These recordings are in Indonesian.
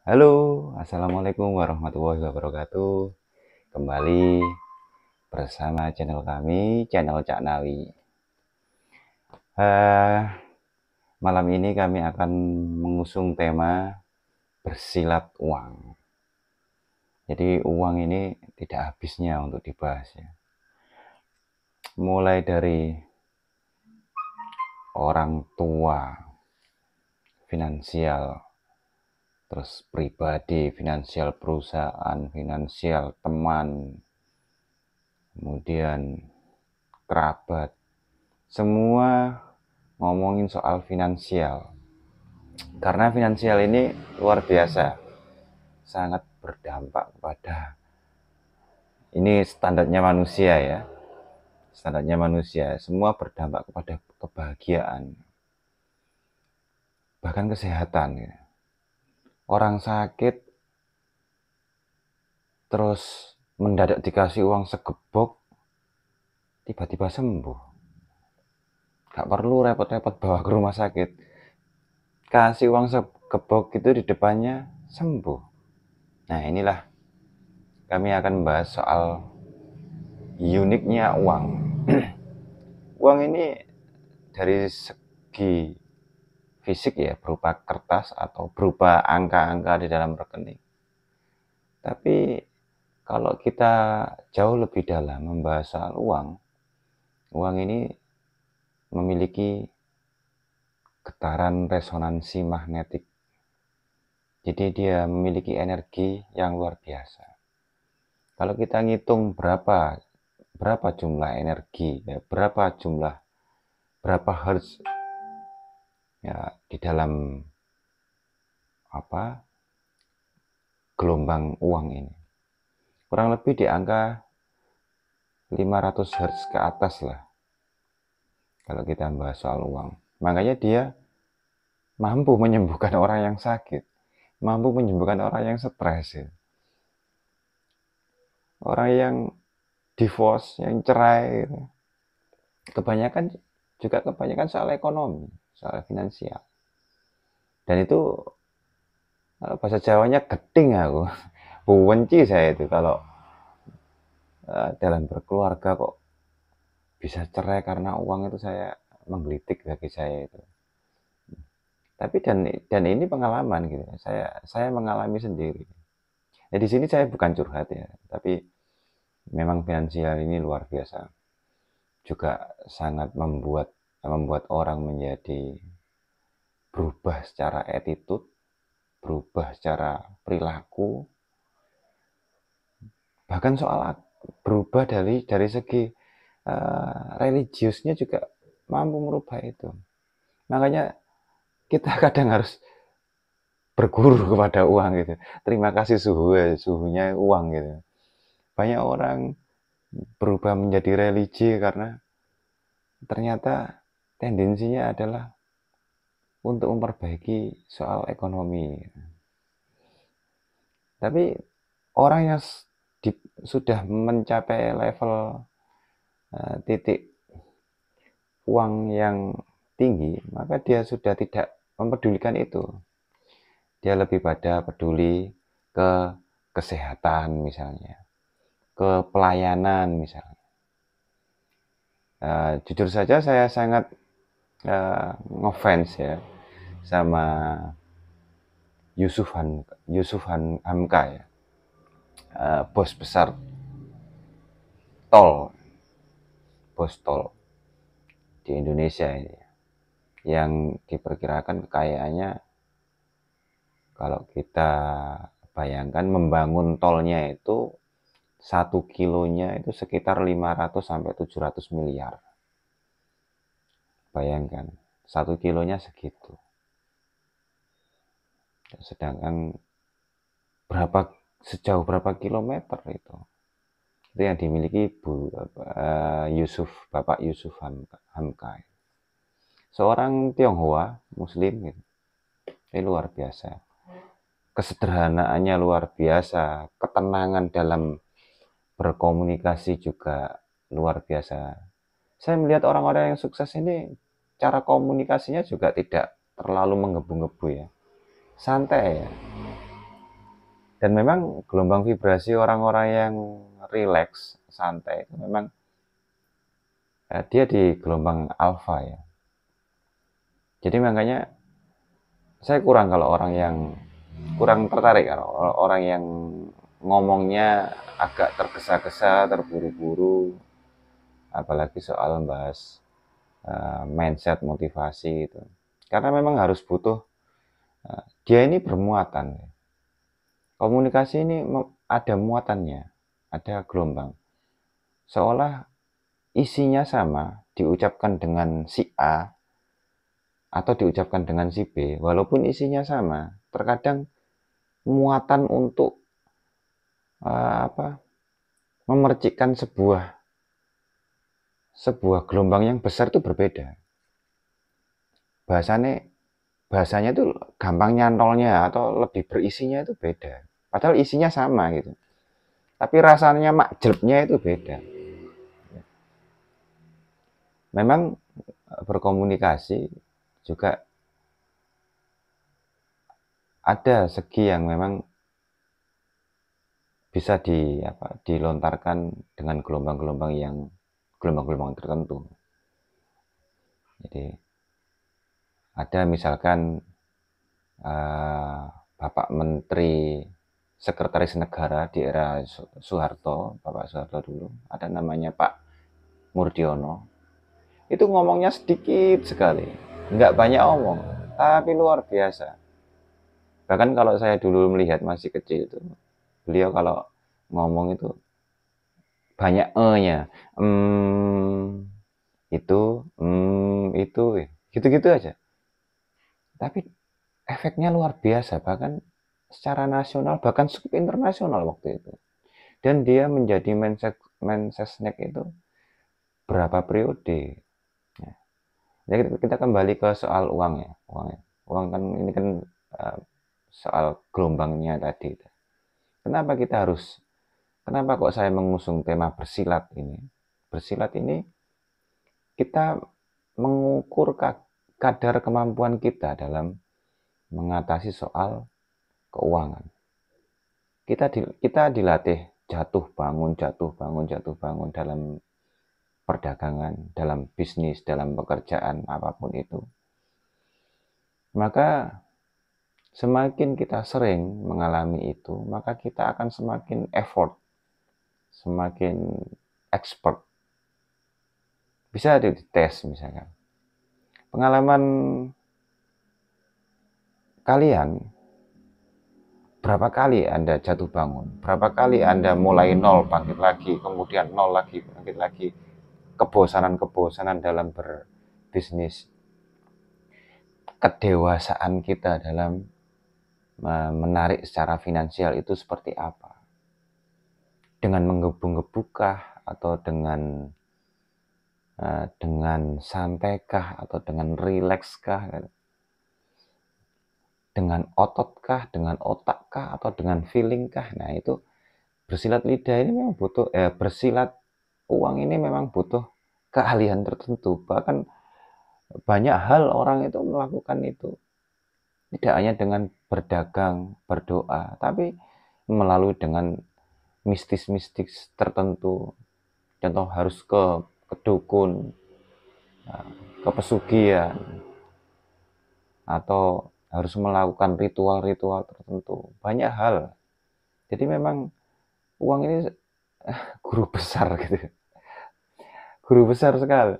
Halo, assalamualaikum warahmatullahi wabarakatuh. Kembali bersama channel kami, channel Cak Nawi. Eh, Malam ini kami akan mengusung tema bersilat uang. Jadi uang ini tidak habisnya untuk dibahas ya. Mulai dari orang tua, finansial, terus pribadi, finansial perusahaan, finansial teman, kemudian kerabat, semua ngomongin soal finansial. Karena finansial ini luar biasa, sangat berdampak kepada, ini standarnya manusia ya, standarnya manusia, semua berdampak kepada kebahagiaan, bahkan kesehatan ya. Orang sakit terus mendadak dikasih uang segebok, tiba-tiba sembuh, gak perlu repot-repot bawa ke rumah sakit, kasih uang segebok itu di depannya sembuh. Nah, inilah kami akan membahas soal uniknya uang. Uang ini dari segi fisik ya, berupa kertas atau berupa angka-angka di dalam rekening. Tapi kalau kita jauh lebih dalam membahas soal uang, uang ini memiliki getaran resonansi magnetik. Jadi dia memiliki energi yang luar biasa. Kalau kita ngitung berapa jumlah energi, ya, berapa hertz ya di dalam gelombang uang ini, kurang lebih di angka 500 Hz ke atas lah kalau kita bahas soal uang. Makanya dia mampu menyembuhkan orang yang sakit, mampu menyembuhkan orang yang stres ya. Orang yang divorce, yang cerai gitu. Kebanyakan soal ekonomi, soal finansial. Dan itu bahasa Jawanya geting aku. Benci saya itu kalau dalam berkeluarga kok bisa cerai karena uang, itu saya menggelitik bagi saya itu. Tapi dan ini pengalaman gitu. Saya mengalami sendiri. Ya di sini saya bukan curhat ya, tapi memang finansial ini luar biasa. Juga sangat membuat orang menjadi berubah secara attitude, berubah secara perilaku, bahkan soal berubah dari segi religiusnya juga mampu merubah itu. Makanya kita kadang harus berguru kepada uang gitu. Terima kasih suhunya uang gitu. Banyak orang berubah menjadi religi karena ternyata tendensinya adalah untuk memperbaiki soal ekonomi. Tapi orang yang sudah mencapai level titik uang yang tinggi, maka dia sudah tidak mempedulikan itu. Dia lebih pada peduli ke kesehatan misalnya, ke pelayanan misalnya. Jujur saja saya sangat ngefans ya sama Yusuf Hamka ya, bos besar tol, bos tol di Indonesia ini, yang diperkirakan kekayaannya kalau kita bayangkan membangun tolnya itu 1 kilonya itu sekitar 500 sampai 700 miliar. Bayangkan 1 kilonya segitu. Sedangkan sejauh berapa kilometer itu yang dimiliki Bapak Yusuf Hamka, seorang Tionghoa Muslim gitu. Ini luar biasa, kesederhanaannya luar biasa, ketenangan dalam berkomunikasi juga luar biasa. Saya melihat orang-orang yang sukses ini cara komunikasinya juga tidak terlalu menggebu-gebu ya, santai ya. Dan memang gelombang vibrasi orang-orang yang rileks, santai itu memang dia di gelombang alfa ya. Jadi makanya saya kurang tertarik kalau orang yang ngomongnya agak tergesa-gesa, terburu-buru, apalagi soal membahas mindset, motivasi itu. Karena memang harus butuh, dia ini bermuatan. Komunikasi ini ada muatannya, ada gelombang. Seolah isinya sama, diucapkan dengan si A atau diucapkan dengan si B, walaupun isinya sama, terkadang muatan untuk memercikkan sebuah gelombang yang besar itu berbeda. Bahasanya itu gampang nyantolnya atau lebih berisinya itu beda. Padahal isinya sama gitu. Tapi rasanya makjebnya itu beda. Memang berkomunikasi juga ada segi yang memang bisa dilontarkan dengan gelombang-gelombang tertentu. Jadi ada misalkan Bapak Menteri Sekretaris Negara di era Soeharto, Bapak Soeharto dulu, ada namanya Pak Murdiono. Itu ngomongnya sedikit sekali, nggak banyak omong, tapi luar biasa. Bahkan kalau saya dulu melihat masih kecil itu, beliau kalau ngomong itu banyak e-nya, itu, gitu-gitu aja. Tapi efeknya luar biasa, bahkan secara nasional, bahkan cukup internasional waktu itu. Dan dia menjadi Mensesnek itu berapa periode. Ya. Jadi kita kembali ke soal uang ya. Uang kan ini kan soal gelombangnya tadi. Kenapa kok saya mengusung tema bersilat ini? Bersilat ini kita mengukur kadar kemampuan kita dalam mengatasi soal keuangan. Kita dilatih jatuh bangun dalam perdagangan, dalam bisnis, dalam pekerjaan apapun itu. Maka semakin kita sering mengalami itu, maka kita akan semakin effort, semakin expert. Bisa dites misalkan. Pengalaman kalian, berapa kali Anda jatuh bangun? Berapa kali Anda mulai nol, bangkit lagi, kemudian nol lagi, bangkit lagi. Kebosanan dalam berbisnis. Kedewasaan kita dalam menarik secara finansial itu seperti apa? Dengan menggebu-gebukah atau dengan santaikah atau dengan rilekskah? Dengan ototkah, dengan otakkah, atau dengan feelingkah? Nah itu bersilat lidah ini memang butuh, bersilat uang ini memang butuh keahlian tertentu. Bahkan banyak hal orang itu melakukan itu. Tidak hanya dengan berdagang, berdoa, tapi melalui dengan mistis-mistis tertentu. Contoh harus ke dukun, ke pesugihan, atau harus melakukan ritual-ritual tertentu. Banyak hal. Jadi memang uang ini guru besar gitu. Guru besar sekali.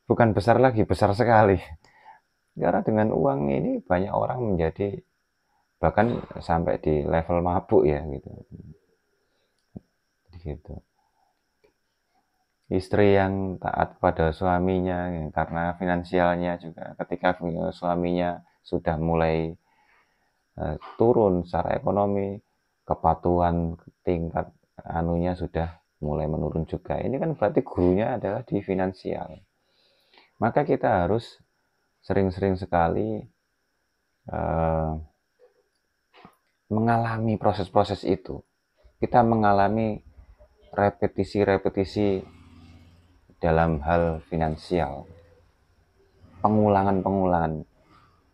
Bukan besar lagi, besar sekali. Karena dengan uang ini banyak orang menjadi bahkan sampai di level mabuk ya gitu. Gitu. Istri yang taat pada suaminya ya, karena finansialnya juga ketika suaminya sudah mulai turun secara ekonomi, kepatuhan tingkat anunya sudah mulai menurun juga. Ini kan berarti gurunya adalah di finansial. Maka kita harus sering-sering sekali mengalami proses-proses itu. Kita mengalami repetisi-repetisi dalam hal finansial. Pengulangan-pengulangan.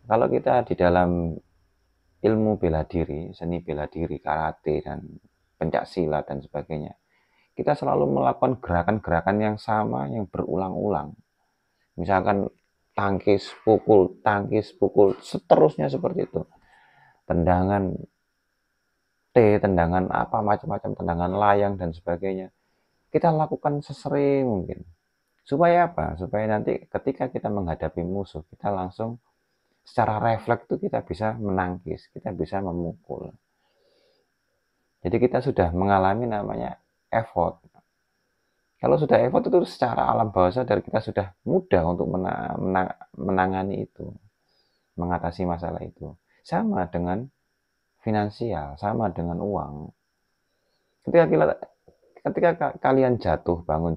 Kalau kita di dalam ilmu bela diri, seni bela diri, karate, dan pencak silat, dan sebagainya. Kita selalu melakukan gerakan-gerakan yang sama, yang berulang-ulang. Misalkan tangkis, pukul, seterusnya seperti itu. Tendangan tendangan apa, macam-macam, tendangan layang, dan sebagainya. Kita lakukan sesering mungkin. Supaya apa? Supaya nanti ketika kita menghadapi musuh, kita langsung secara refleks itu kita bisa menangkis, kita bisa memukul. Jadi kita sudah mengalami namanya effort. Kalau sudah effort itu secara alam bawah sadar kita sudah mudah untuk menangani itu, mengatasi masalah itu. Sama dengan finansial, sama dengan uang. Ketika kalian jatuh bangun,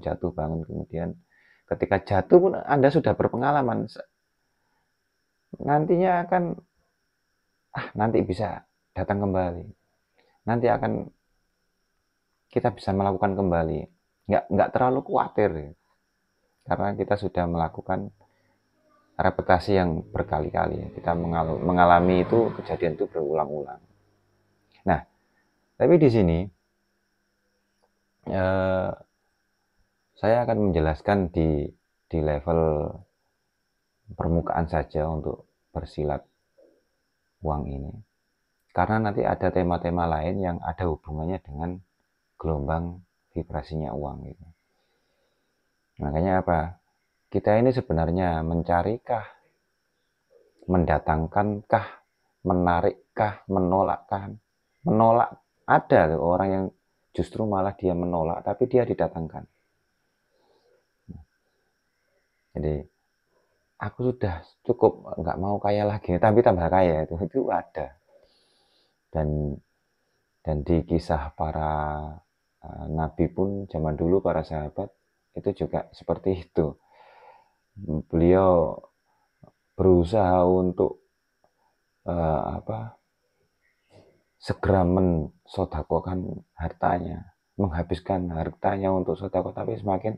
kemudian ketika jatuh pun Anda sudah berpengalaman. Nantinya akan nanti bisa datang kembali. Nanti akan kita bisa melakukan kembali. Nggak terlalu khawatir ya. Karena kita sudah melakukan repetasi yang berkali-kali. Kita mengalami itu, kejadian itu berulang-ulang. Nah, tapi di sini saya akan menjelaskan di level permukaan saja untuk bersilat uang ini. Karena nanti ada tema-tema lain yang ada hubungannya dengan gelombang vibrasinya uang gitu. Makanya apa? Kita ini sebenarnya mencarikah, mendatangkankah, menarikkah, menolakkah? Menolak, ada orang yang justru malah dia menolak, tapi dia didatangkan. Jadi aku sudah cukup, nggak mau kaya lagi, tapi tambah kaya, itu ada. Dan di kisah para nabi pun zaman dulu, para sahabat itu juga seperti itu. Beliau berusaha untuk segera mensodakokan hartanya, menghabiskan hartanya untuk sodako, tapi semakin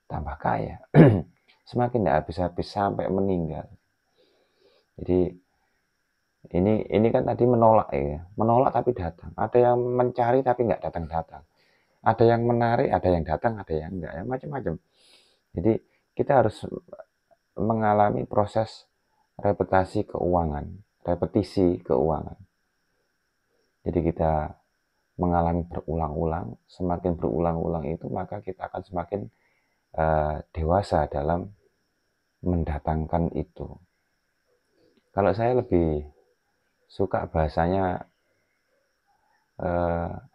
tambah kaya. Semakin tidak habis-habis sampai meninggal. Jadi ini kan tadi menolak ya, menolak tapi datang. Ada yang mencari tapi nggak datang-datang. Ada yang menarik, ada yang datang, ada yang enggak, ya macam-macam. Jadi kita harus mengalami proses repetisi keuangan. Jadi kita mengalami berulang-ulang, semakin berulang-ulang itu maka kita akan semakin dewasa dalam mendatangkan itu. Kalau saya lebih suka bahasanya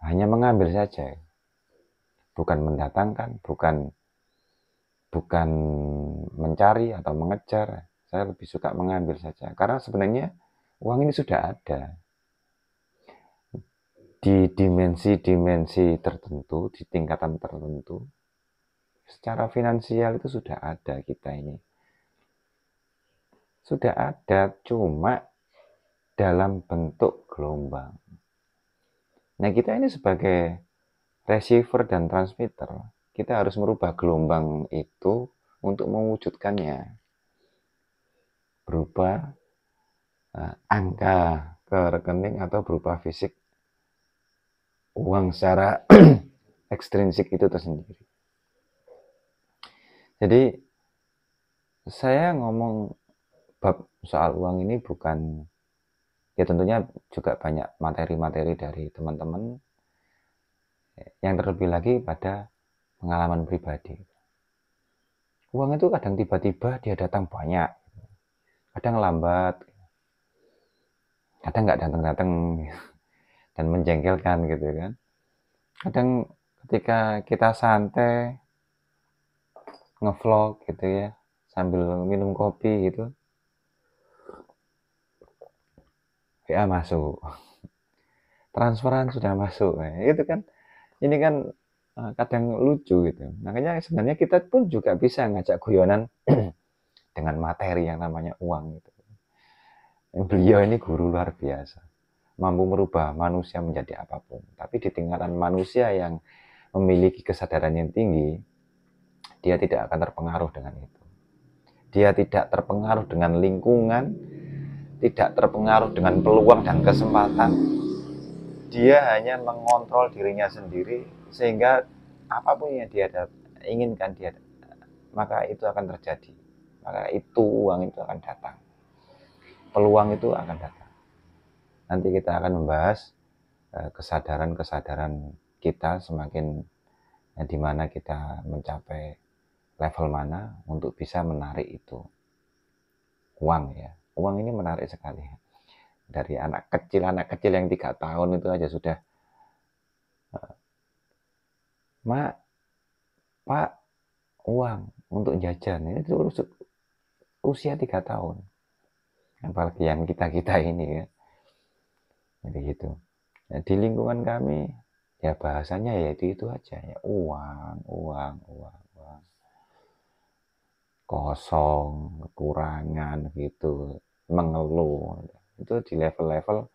hanya mengambil saja, bukan mendatangkan, bukan mencari atau mengejar. Saya lebih suka mengambil saja, karena sebenarnya uang ini sudah ada di dimensi-dimensi tertentu, di tingkatan tertentu. Secara finansial itu sudah ada, kita ini sudah ada, cuma dalam bentuk gelombang. Nah, kita ini sebagai receiver dan transmitter, kita harus merubah gelombang itu untuk mewujudkannya berupa angka ke rekening atau berupa fisik uang secara ekstrinsik itu tersendiri. Jadi saya ngomong bab soal uang ini bukan, ya tentunya juga banyak materi-materi dari teman-teman yang terlebih lagi pada pengalaman pribadi. Uang itu kadang tiba-tiba dia datang banyak, kadang lambat, kadang nggak datang-datang dan menjengkelkan gitu kan. Kadang ketika kita santai ngevlog gitu ya, sambil minum kopi gitu, WA masuk, transferan sudah masuk, nah, itu kan, ini kan kadang lucu gitu. Makanya sebenarnya kita pun juga bisa ngajak guyonan dengan materi yang namanya uang gitu. Beliau ini guru luar biasa, mampu merubah manusia menjadi apapun. Tapi di tingkatan manusia yang memiliki kesadaran yang tinggi, dia tidak akan terpengaruh dengan itu. Dia tidak terpengaruh dengan lingkungan, tidak terpengaruh dengan peluang dan kesempatan, dia hanya mengontrol dirinya sendiri, sehingga apapun yang dia inginkan dia, maka itu akan terjadi, maka itu uang itu akan datang, peluang itu akan datang. Nanti kita akan membahas kesadaran-kesadaran kita semakin di mana kita mencapai level mana untuk bisa menarik itu uang ya. Uang ini menarik sekali. Dari anak kecil yang 3 tahun itu aja sudah, Mak, Pak, uang untuk jajan. Ini usia 3 tahun. Apalagi yang kita-kita ini ya. Jadi gitu. Nah, di lingkungan kami ya bahasanya ya itu aja ya, uang, uang, uang, uang. Kosong, kekurangan gitu, mengeluh. Itu di level-level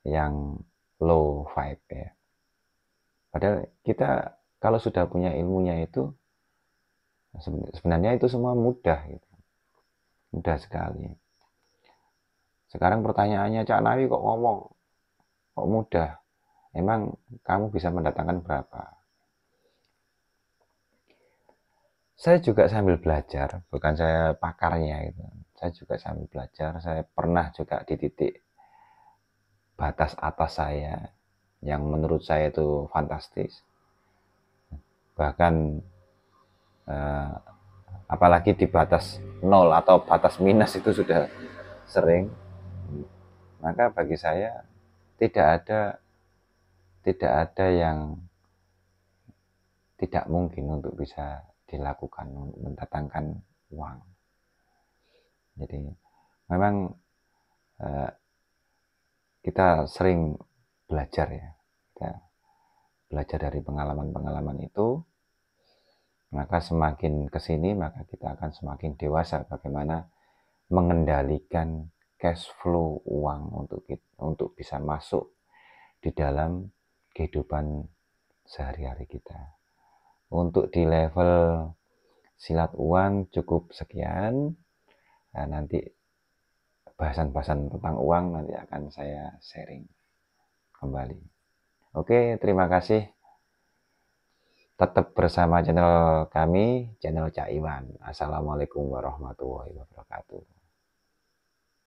yang low vibe ya. Padahal kita kalau sudah punya ilmunya itu sebenarnya itu semua mudah gitu. Mudah sekali. Sekarang pertanyaannya, Cak Nawi kok ngomong kok mudah? Emang kamu bisa mendatangkan berapa? Saya juga sambil belajar, bukan saya pakarnya gitu. Saya juga sambil belajar. Saya pernah juga di titik batas atas saya yang menurut saya itu fantastis. Bahkan apalagi di batas nol atau batas minus itu sudah sering. Maka bagi saya tidak ada tidak ada yang tidak mungkin untuk bisa dilakukan untuk mendatangkan uang. Jadi memang kita sering belajar ya, kita belajar dari pengalaman-pengalaman itu, maka semakin kesini maka kita akan semakin dewasa bagaimana mengendalikan cash flow uang untuk bisa masuk di dalam kehidupan sehari-hari kita. Untuk di level silat uang cukup sekian. Nah, nanti bahasan-bahasan tentang uang nanti akan saya sharing kembali. Oke, terima kasih. Tetap bersama channel kami, channel Cak Iwan. Assalamualaikum warahmatullahi wabarakatuh.